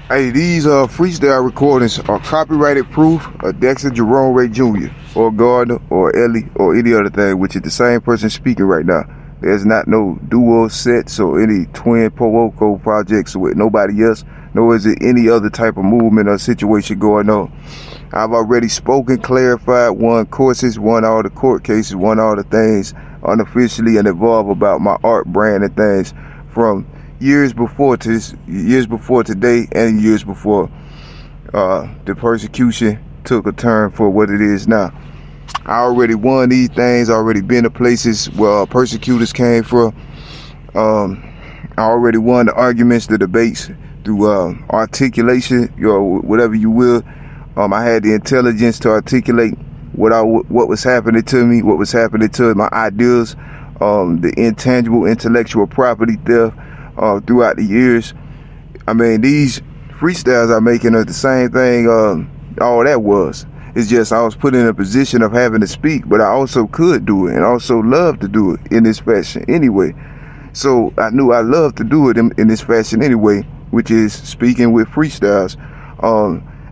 Hey, these freestyle recordings are copyrighted proof of Dexter Jerome Ray Jr. or Gardner or Ellie or any other thing, which is the same person speaking right now. There's not no duo sets or any twin Pooko projects with nobody else, nor is it any other type of movement or situation going on. I've already spoken, clarified, won courses, won all the court cases, won all the things unofficially and involved about my art brand and things from years before today and years before the persecution took a turn for what it is now. I already won these things, already been to places where persecutors came from. I already won the arguments, the debates through articulation, whatever you will. I had the intelligence to articulate what was happening to me, what was happening to my ideas, the intangible intellectual property theft throughout the years. I mean, these freestyles I'm making are the same thing all that was. It's just I was put in a position of having to speak, but I also could do it and also love to do it in this fashion anyway. So I knew I loved to do it in this fashion anyway, which is speaking with freestyles.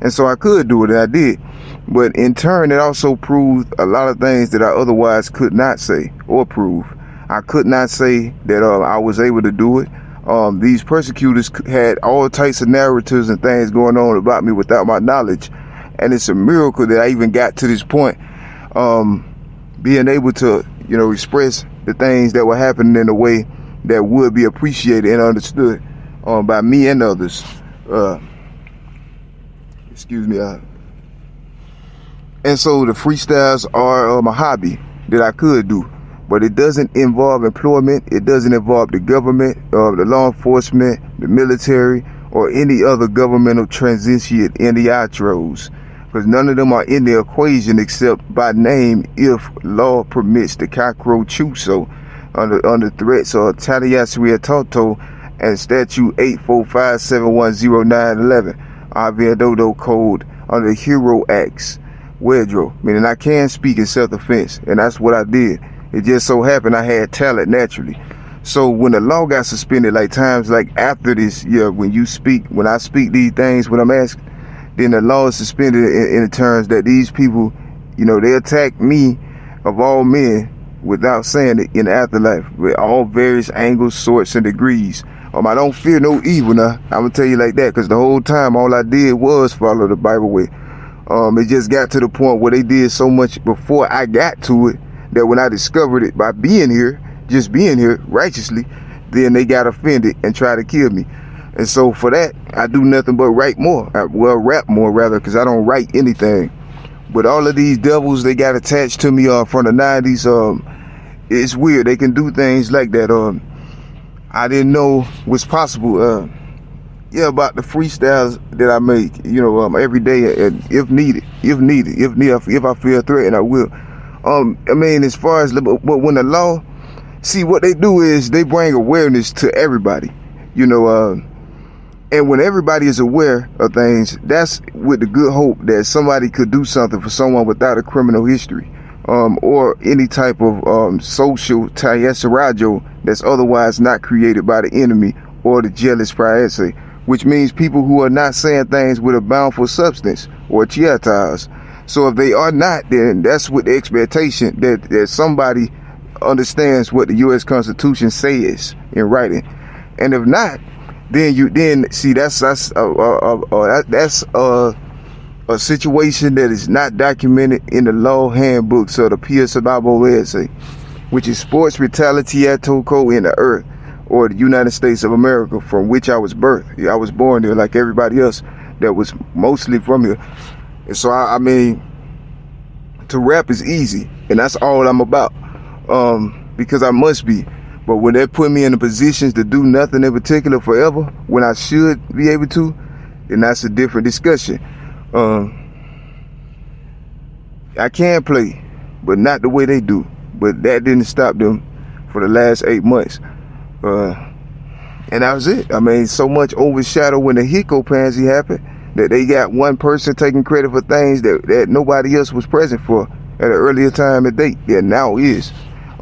And so I could do it, and I did. But in turn, it also proved a lot of things that I otherwise could not say or prove. I could not say that I was able to do it. These persecutors had all types of narratives and things going on about me without my knowledge. And it's a miracle that I even got to this point, being able to, express the things that were happening in a way that would be appreciated and understood by me and others. Excuse me. And so the freestyles are my hobby that I could do, but it doesn't involve employment. It doesn't involve the government, the law enforcement, the military, or any other governmental transient in the outros, because none of them are in the equation except by name if law permits the cockroach chew so under threats of Taliasria Toto and Statute 845710911. Dodo Code under Hero Acts, Wedro, meaning I can speak in self-defense, and that's what I did. It just so happened I had talent naturally. So when the law got suspended, like times like after this year, when I speak these things, when I'm asked, then the law is suspended in terms that these people, they attack me of all men without saying it in the afterlife with all various angles, sorts, and degrees. I don't fear no evil now. I'm gonna tell you like that, because the whole time all I did was follow the Bible way. It just got to the point where they did so much before I got to it that when I discovered it by just being here righteously, then they got offended and tried to kill me. And so for that, I do nothing but rap more rather, because I don't write anything. But all of these devils, they got attached to me from the 90s. It's weird. They can do things like that. I didn't know was possible. About the freestyles that I make, every day, and if I feel threatened, I will. As far as, but when the law, see what they do is they bring awareness to everybody, and when everybody is aware of things, that's with the good hope that somebody could do something for someone without a criminal history. Or any type of social tayesarajo that's otherwise not created by the enemy or the jealous priacy, which means people who are not saying things with a bountiful substance or chiatas. So if they are not, then that's with the expectation that somebody understands what the U.S. Constitution says in writing, and if not, then see that's a situation that is not documented in the law handbooks of the PSABOSA, which is Sports Retaliato Code in the Earth, or the United States of America, from which I was birthed. I was born there like everybody else that was mostly from here. And so, to rap is easy, and that's all I'm about, because I must be. But when they put me in the positions to do nothing in particular forever, when I should be able to, then that's a different discussion. I can play, but not the way they do. But that didn't stop them for the last 8 months. And that was it. So much overshadowed when the Hiko Pansy happened that they got one person taking credit for things that nobody else was present for at an earlier time and date that now is.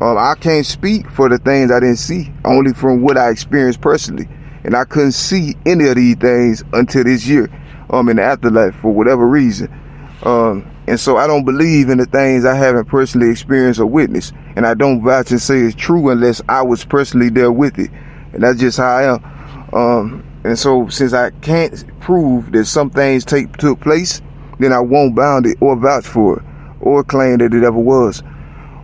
I can't speak for the things I didn't see, only from what I experienced personally. And I couldn't see any of these things until this year, in the afterlife for whatever reason. And so I don't believe in the things I haven't personally experienced or witnessed. And I don't vouch and say it's true unless I was personally there with it. And that's just how I am. And so since I can't prove that some things took place, then I won't bound it or vouch for it or claim that it ever was.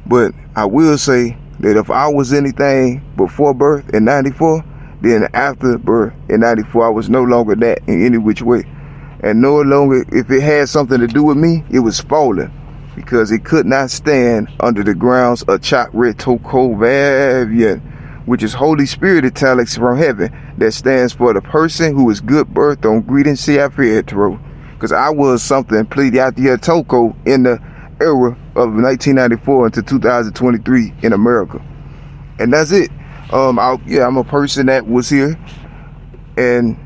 But I will say that if I was anything before birth in 94, then after birth in 94, I was no longer that in any which way. And no longer, if it had something to do with me, it was fallen, because it could not stand under the grounds of chakra tokovavian, which is Holy Spirit italics from heaven, that stands for the person who is good birth on greeting hetero. Because I was something Pleiadiatia Toko in the era of 1994 into 2023 in America. And that's it. I'm a person that was here, and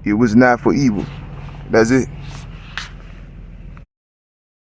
it was not for evil. That's it.